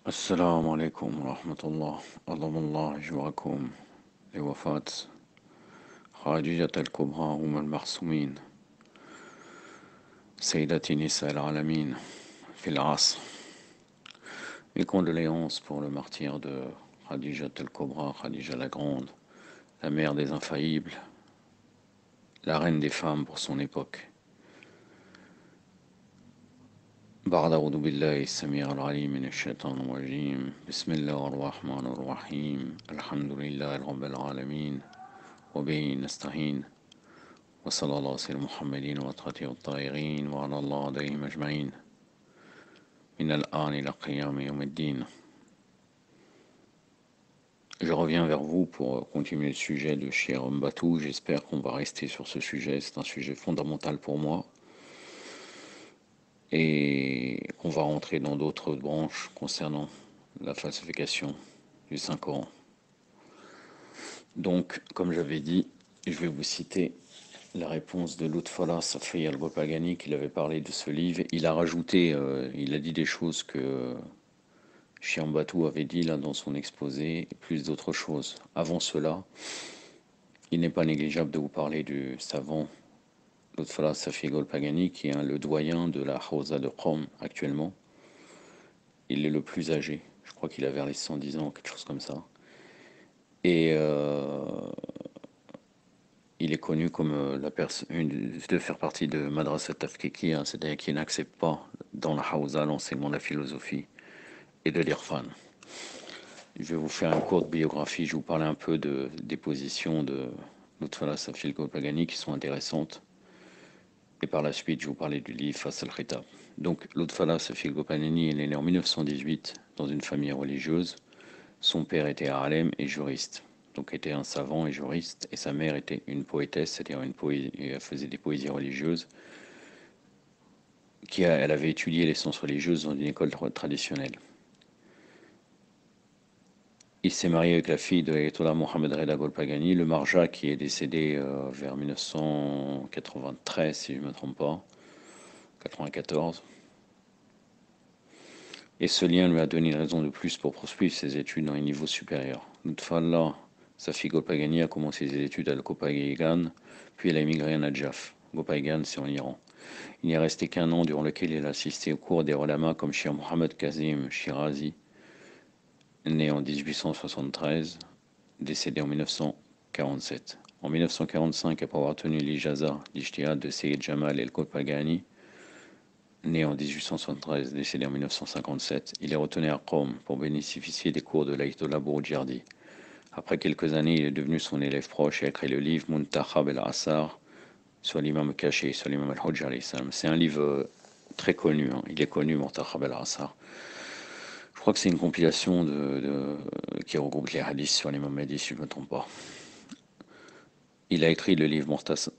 السلام عليكم ورحمة الله. أضم الله أجوركم لوفاة خارجة الكبرى هم المعصومين سيدة نساء العالمين في العصر. Mes condoléances pour le martyre de Khadija al-Kubra, Khadija la Grande, la mère des infaillibles, la reine des femmes pour son époque. بعد أعوذ بالله السميع العليم من الشيطان الرجيم بسم الله الرحمن الرحيم الحمد لله رب العالمين وبه نستعين وصلى الله على سيدنا محمد وأطهره الطاهرين وعلى الله عليهم أجمعين من الآن إلى قيام يوم الدين. Je reviens vers vous pour continuer le sujet de Cheikh Mbatou. J'espère qu'on va rester sur ce sujet. C'est un sujet fondamental pour moi. Et qu'on va rentrer dans d'autres branches concernant la falsification du Saint-Coran. Donc, comme j'avais dit, je vais vous citer la réponse de Lutfallah Safi al-Gopagani, qu'il avait parlé de ce livre. Il a rajouté, il a dit des choses que Cheikh Mbatou avait dit là dans son exposé, et plus d'autres choses. Avant cela, il n'est pas négligeable de vous parler du savant Lutfallah Safi al-Gopagani, qui est le doyen de la Hawza de Qom actuellement. Il est le plus âgé, je crois qu'il a vers les 110 ans, quelque chose comme ça. Et il est connu comme la personne de faire partie de Madrasa Tafkiki, hein, c'est-à-dire qui n'accepte pas dans la Hawza l'enseignement de la philosophie et de l'Irfan. Je vais vous faire une courte biographie, je vais vous parler un peu des positions de Lutfallah Safi al-Gopagani qui sont intéressantes. Et par la suite, je vais vous parler du livre Fas al-Khitab. Donc, Lutfallah Safi al-Gopagani, il est né en 1918 dans une famille religieuse. Son père était Alem et juriste, donc était un savant et juriste, et sa mère était une poétesse, c'est-à-dire elle faisait des poésies religieuses. Elle avait étudié les sciences religieuses dans une école traditionnelle. Il s'est marié avec la fille de l'ayatollah Mohamed Reda Golpagani, le Marja, qui est décédé vers 1993, si je ne me trompe pas, 94. Et ce lien lui a donné une raison de plus pour poursuivre ses études dans les niveaux supérieurs. Lutfallah Safi Golpagani a commencé ses études à Gopaygan, puis elle a émigré à Najaf. Gopaygan, c'est en Iran. Il n'y est resté qu'un an durant lequel il a assisté au cours des ulama comme Cheikh Mohammed Kazim Shirazi, né en 1873, décédé en 1947. En 1945, après avoir tenu l'ijaza d'Ijtihad de Seyyed Jamal el-Golpagani, né en 1873, décédé en 1957, il est retourné à Qom pour bénéficier des cours de l'Ayatollah Bourdiardi. Après quelques années, il est devenu son élève proche et a écrit le livre Muntakhab el-Asar sur l'imam caché, sur l'imam al-Hujja. C'est un livre très connu, hein. Il est connu, Muntakhab el-Asar. Je crois que c'est une compilation qui regroupe les hadiths sur l'imam Mahdi, si je ne me trompe pas. Il a écrit le livre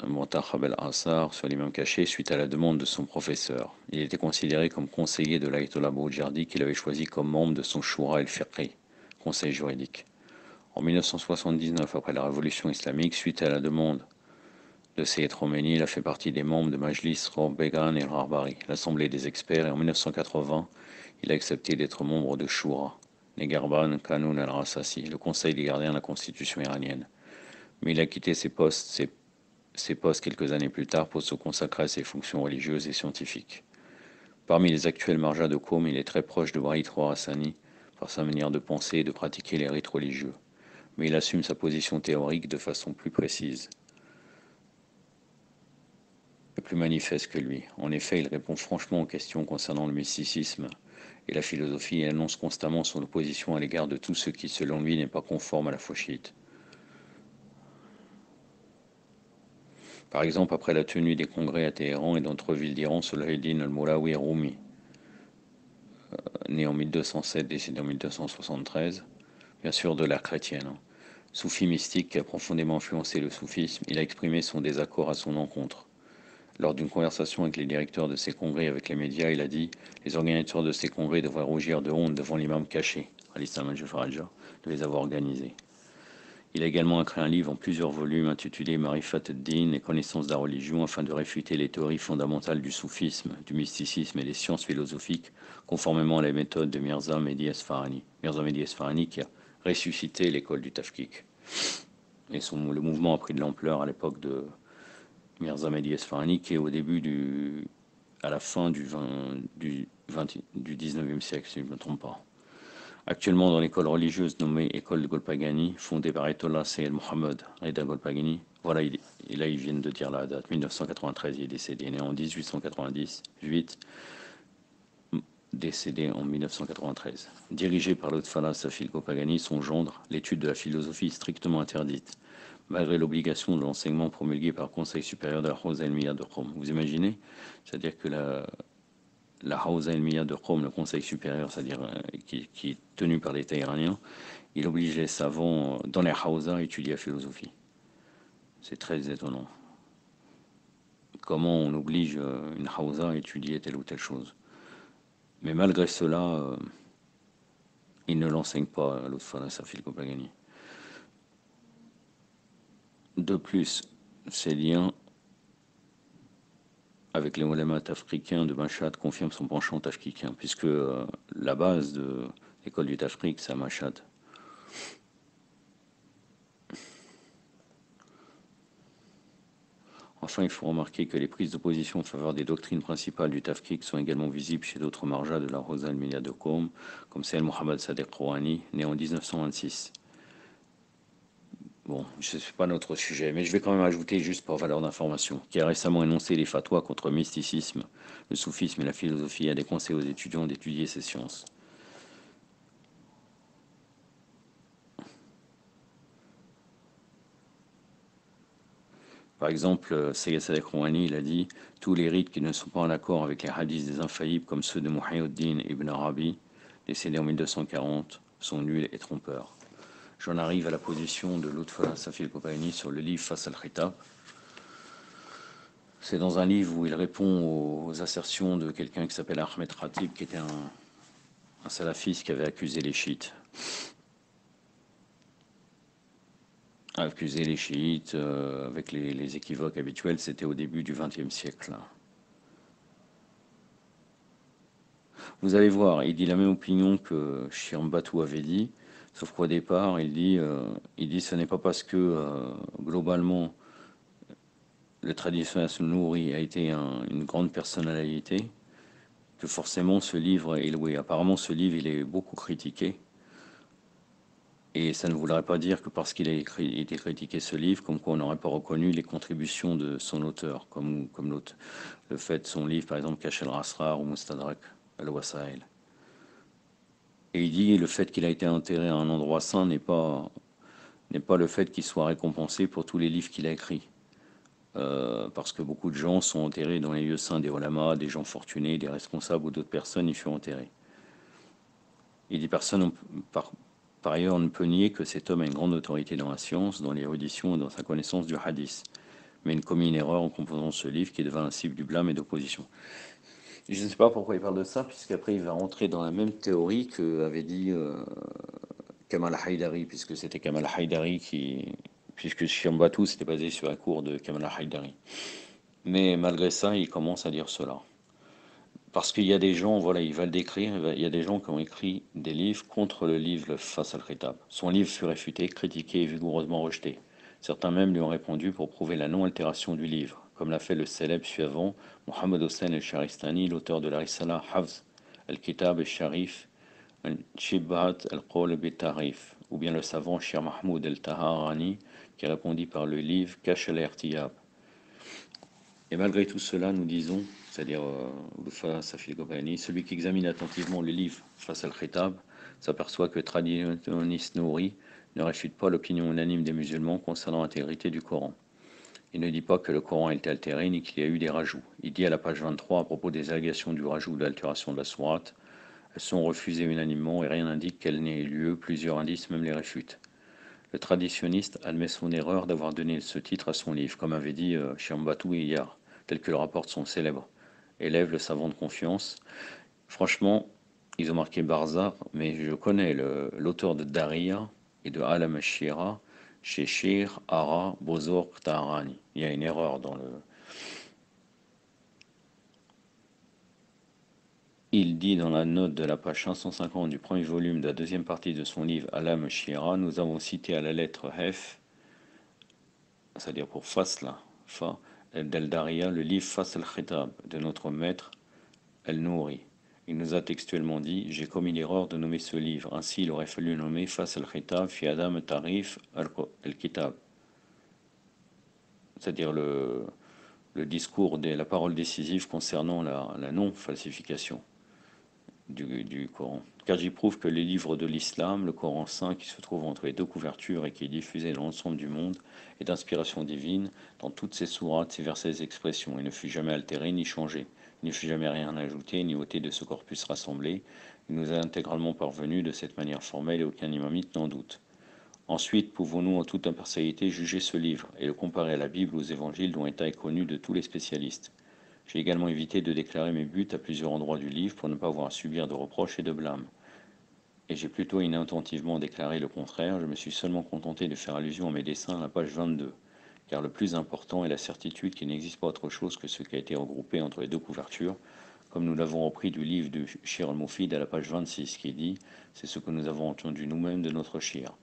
Muntakhab el-Asar sur l'imam caché suite à la demande de son professeur. Il était considéré comme conseiller de l'Ayatollah Bourdiardi qu'il avait choisi comme membre de son Shura el-Fiqhi, conseil juridique. En 1979, après la révolution islamique, suite à la demande de Seyyed Khomeini, il a fait partie des membres de Majlis Began et Harbari, l'Assemblée des experts, et en 1980, il a accepté d'être membre de Shura, Negarban Kanun al-Rassasi, le conseil des gardiens de la constitution iranienne. Mais il a quitté ses postes quelques années plus tard pour se consacrer à ses fonctions religieuses et scientifiques. Parmi les actuels marjas de Qom, il est très proche de Wahid Khorasani par sa manière de penser et de pratiquer les rites religieux. Mais il assume sa position théorique de façon plus précise et plus manifeste que lui. En effet, il répond franchement aux questions concernant le mysticisme et la philosophie et annonce constamment son opposition à l'égard de tout ce qui, selon lui, n'est pas conforme à la foi chiite. Par exemple, après la tenue des congrès à Téhéran et dans d'autres villes d'Iran, Salahuddin al-Moulawi Rumi, né en 1207, décédé en 1273, bien sûr de l'ère chrétienne, hein. Soufi mystique qui a profondément influencé le soufisme, il a exprimé son désaccord à son encontre. Lors d'une conversation avec les directeurs de ces congrès et avec les médias, il a dit « Les organisateurs de ces congrès devraient rougir de honte devant l'imam caché, Ali Salman Jafar de les avoir organisés. » Il a également écrit un livre en plusieurs volumes intitulé Marifat ad-Din, les connaissances de la religion, afin de réfuter les théories fondamentales du soufisme, du mysticisme et des sciences philosophiques, conformément à la méthode de Mirza Mehdi Esfarani. Mirza Mehdi Esfarani qui a ressuscité l'école du Tafkik. Et le mouvement a pris de l'ampleur à l'époque de Mirza Mehdi Esfarani, qui est à la fin du 19e siècle, si je ne me trompe pas. Actuellement dans l'école religieuse nommée École de Golpagani, fondée par Ayatollah Sayyid Mohammed Reda Golpagani. Voilà, et là ils viennent de dire la date, 1993, il est décédé, né en 1898, décédé en 1993. Dirigé par Lotfallah Safil Golpagani, son gendre, l'étude de la philosophie est strictement interdite, malgré l'obligation de l'enseignement promulgué par le Conseil supérieur de la Hawza Ilmiya de Qom. Vous imaginez? C'est-à-dire que la Hawza Ilmiya de Qom, le conseil supérieur, c'est-à-dire qui est tenu par l'État iranien, il oblige les savants dans les Hawza à étudier la philosophie. C'est très étonnant. Comment on oblige une Hawza à étudier telle ou telle chose. Mais malgré cela, il ne l'enseigne pas, l'autre fois, Safil Kopagani. De plus, ses liens avec les oulémas tafricains de Mashhad confirment son penchant tafricain, puisque la base de l'école du Tafrique, c'est à Mashhad. Enfin, il faut remarquer que les prises de position en faveur des doctrines principales du Tafkik sont également visibles chez d'autres marjas de la Hawza al-Milya de Qom, comme celle Mohammad Sadegh Rouhani, né en 1926. Bon, ce n'est pas notre sujet, mais je vais quand même ajouter, juste pour valeur d'information, qui a récemment énoncé les fatwas contre le mysticisme, le soufisme et la philosophie et a déconseillé aux étudiants d'étudier ces sciences. Par exemple, Sayyid Sadegh Rouhani, il a dit « Tous les rites qui ne sont pas en accord avec les hadiths des infaillibles, comme ceux de Muhyiddin ibn Arabi, décédé en 1240, sont nuls et trompeurs. » J'en arrive à la position de Lutfallah Safil Kopagani sur le livre Face al-Khitab. C'est dans un livre où il répond aux assertions de quelqu'un qui s'appelle Ahmed Khatib, qui était un salafiste qui avait accusé les chiites. Accuser les chiites avec les équivoques habituels, c'était au début du XXe siècle. Vous allez voir, il dit la même opinion que Shirmbatou avait dit, sauf qu'au départ, il dit ce n'est pas parce que globalement le traditionnel Nouri a été une grande personnalité que forcément ce livre est loué. Apparemment, ce livre, il est beaucoup critiqué. Et ça ne voudrait pas dire que parce qu'il a été critiqué ce livre, comme quoi on n'aurait pas reconnu les contributions de son auteur, comme l'autre, le fait de son livre, par exemple, Kashf al-Asrar ou Mustadrak al-Wasail. Et il dit le fait qu'il a été enterré à un endroit saint n'est pas le fait qu'il soit récompensé pour tous les livres qu'il a écrits. Parce que beaucoup de gens sont enterrés dans les lieux saints des ulama, des gens fortunés, des responsables ou d'autres personnes y furent enterrés. Il dit personne, par ailleurs, on ne peut nier que cet homme a une grande autorité dans la science, dans l'érudition et dans sa connaissance du hadith, mais il commis une erreur en composant ce livre qui devint un cible du blâme et d'opposition. Je ne sais pas pourquoi il parle de ça, puisqu'après il va rentrer dans la même théorie qu'avait dit Kamal Haïdari, puisque c'était Kamal Haïdari puisque Shirmbatou c'était basé sur la cour de Kamal Haïdari. Mais malgré ça, il commence à dire cela. Parce qu'il y a des gens, voilà, il va le décrire, il y a des gens qui ont écrit des livres contre le livre Face al-Khitab. Son livre fut réfuté, critiqué et vigoureusement rejeté. Certains même lui ont répondu pour prouver la non-altération du livre, comme l'a fait le célèbre suivant, Mohamed Hossein el-Sharistani, l'auteur de la Risala Hafz al-Kitab al-Sharif, Shibat al-Qawl bi-Tarif, ou bien le savant Shir Mahmoud el-Taharani, qui répondit par le livre Kash al-Irtiyab. Et malgré tout cela, nous disons, c'est-à-dire Safil Kopagani, celui qui examine attentivement le livre Face al-Khitab s'aperçoit que le traditionnaliste Nouri ne réfute pas l'opinion unanime des musulmans concernant l'intégrité du Coran. Il ne dit pas que le Coran a été altéré ni qu'il y a eu des rajouts. Il dit à la page 23 à propos des allégations du rajout ou de l'altération de la sourate, elles sont refusées unanimement et rien n'indique qu'elles n'aient eu lieu, plusieurs indices même les réfutent. Le traditionniste admet son erreur d'avoir donné ce titre à son livre, comme avait dit Shirmbatou hier, tel que le rapporte son célèbre élève, le savant de confiance. Franchement, ils ont marqué Barzar, mais je connais l'auteur de Daria et de Al-Mashira, chez Shir Ara Bozor Taharani. Il y a une erreur dans le. Il dit dans la note de la page 550 du premier volume de la deuxième partie de son livre Alam Shira, nous avons cité à la lettre F, c'est-à-dire pour Fasla, Fa, d'El Daria, le livre Fas al-Khitab de notre maître El-Nouri. Il nous a textuellement dit: j'ai commis l'erreur de nommer ce livre, ainsi il aurait fallu nommer Fas al-Khitab fi Adam Tarif al-Kitab, c'est-à-dire le discours, la parole décisive concernant la non-falsification du Coran. Car j'y prouve que les livres de l'islam, le Coran saint qui se trouve entre les deux couvertures et qui est diffusé dans l'ensemble du monde, est d'inspiration divine dans toutes ses sourates, ses versets et expressions. Il ne fut jamais altéré ni changé. Il ne fut jamais rien ajouté ni ôté de ce corpus rassemblé. Il nous est intégralement parvenu de cette manière formelle et aucun imamite n'en doute. Ensuite, pouvons-nous en toute impartialité juger ce livre et le comparer à la Bible ou aux évangiles dont l'état est connu de tous les spécialistes. J'ai également évité de déclarer mes buts à plusieurs endroits du livre pour ne pas avoir à subir de reproches et de blâmes. Et j'ai plutôt inattentivement déclaré le contraire, je me suis seulement contenté de faire allusion à mes dessins à la page 22, car le plus important est la certitude qu'il n'existe pas autre chose que ce qui a été regroupé entre les deux couvertures, comme nous l'avons repris du livre de Shir al-Mufid à la page 26, qui dit « C'est ce que nous avons entendu nous-mêmes de notre Shir ».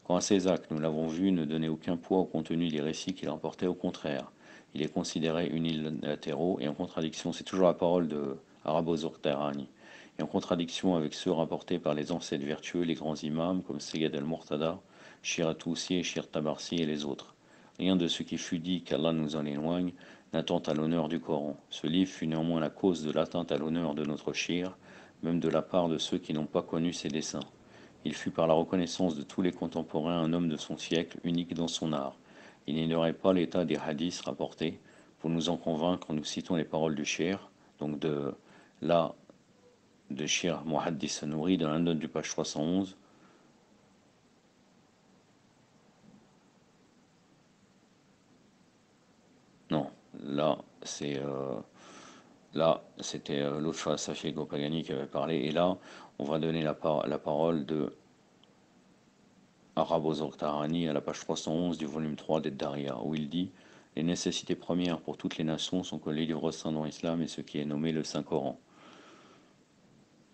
Quant à ces actes, nous l'avons vu, ne donner aucun poids au contenu des récits qu'il rapportait, au contraire. Il est considéré unilatéraux et en contradiction, c'est toujours la parole de Arabo Zortarani, et en contradiction avec ceux rapportés par les ancêtres vertueux, les grands imams comme Seged el-Murtada, Shir Atoussi, Shir Tabarsi et les autres. Rien de ce qui fut dit, qu'Allah nous en éloigne, n'attente à l'honneur du Coran. Ce livre fut néanmoins la cause de l'atteinte à l'honneur de notre Shir, même de la part de ceux qui n'ont pas connu ses desseins. Il fut par la reconnaissance de tous les contemporains un homme de son siècle, unique dans son art. Il n'ignorait pas l'état des hadiths rapportés. Pour nous en convaincre, nous citons les paroles du Cheikh, donc de Cheikh Muhaddis Nouri, dans la note du page 311. Non, là, c'était l'autre fois Safi Gopagani qui avait parlé, et là, on va donner la parole de Arabo Zortarani à la page 311 du volume 3 des Daria, où il dit: les nécessités premières pour toutes les nations sont que les livres saints dans l'islam et ce qui est nommé le Saint-Coran,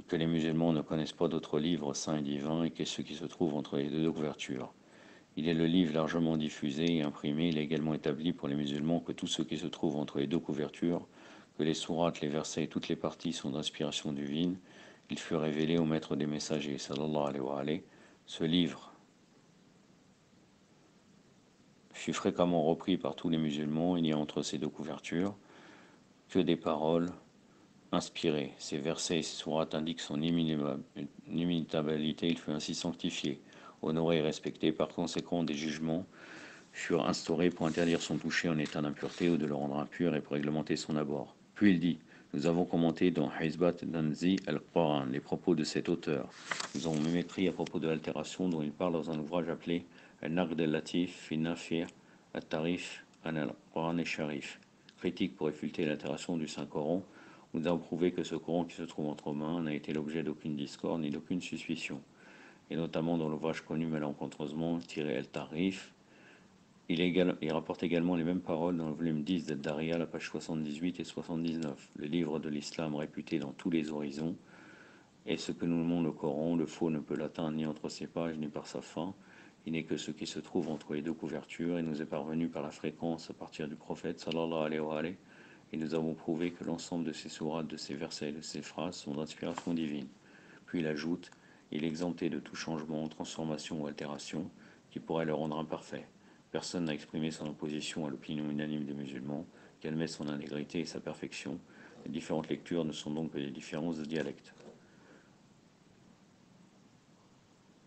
que les musulmans ne connaissent pas d'autres livres saints et divins et que ce qui se trouve entre les deux couvertures. Il est le livre largement diffusé et imprimé. Il est également établi pour les musulmans que tout ce qui se trouve entre les deux couvertures, que les sourates, les versets et toutes les parties sont d'inspiration divine. Il fut révélé au maître des messagers, sallallahu alayhi wa alayhi. Ce livre fut fréquemment repris par tous les musulmans. Il n'y a entre ces deux couvertures que des paroles inspirées. Ces versets et ces sourates indiquent son inimitabilité. Il fut ainsi sanctifié, honoré et respecté. Par conséquent, des jugements furent instaurés pour interdire son toucher en état d'impureté ou de le rendre impur et pour réglementer son abord. Puis il dit: nous avons commenté dans Hizbat Danzi al-Quran les propos de cet auteur. Nous avons même écrit à propos de l'altération dont il parle dans un ouvrage appelé Al-Naqd al-Latif fi Nafir al-Tarif al-Quran al-Sharif, critique pour réfuter l'altération du Saint-Coran. Nous avons prouvé que ce Coran qui se trouve entre mains n'a été l'objet d'aucune discorde ni d'aucune suspicion, et notamment dans l'ouvrage connu malencontreusement tiré al-Tarif. Il rapporte également les mêmes paroles dans le volume 10 d'Ad-Daria, la page 78 et 79, le livre de l'islam réputé dans tous les horizons. Et ce que nous nommons le Coran, le faux ne peut l'atteindre ni entre ses pages ni par sa fin. Il n'est que ce qui se trouve entre les deux couvertures et nous est parvenu par la fréquence à partir du prophète sallallahu alayhi wa alayhi. Et nous avons prouvé que l'ensemble de ces sourates, de ces versets et de ces phrases sont d'inspiration divine. Puis il ajoute: il est exempté de tout changement, transformation ou altération qui pourrait le rendre imparfait. Personne n'a exprimé son opposition à l'opinion unanime des musulmans, qui admet son intégrité et sa perfection. Les différentes lectures ne sont donc que des différences de dialecte.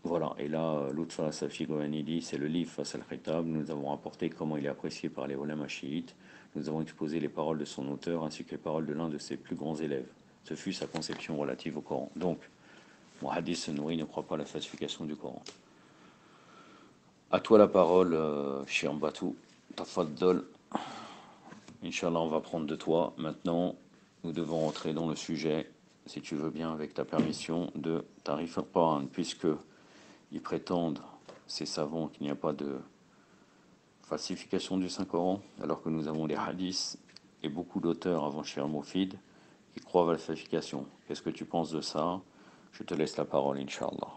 Voilà, et là, Lutfa Safi Gohani dit: c'est le livre Fas al-Khitab. Nous avons rapporté comment il est apprécié par les ulama chiites. Nous avons exposé les paroles de son auteur ainsi que les paroles de l'un de ses plus grands élèves. Ce fut sa conception relative au Coran. Donc, Muhaddis Nouri ne croit pas à la falsification du Coran. À toi la parole, Shir Batou. Tafaddol. Inch'Allah, on va prendre de toi. Maintenant, nous devons entrer dans le sujet, si tu veux bien, avec ta permission, de Tarif al-Quran, puisque ils prétendent, ces savants qu'il n'y a pas de falsification du Saint-Coran, alors que nous avons les hadiths et beaucoup d'auteurs avant Cheikh Moufid qui croient à la falsification. Qu'est-ce que tu penses de ça? Je te laisse la parole, Inch'Allah.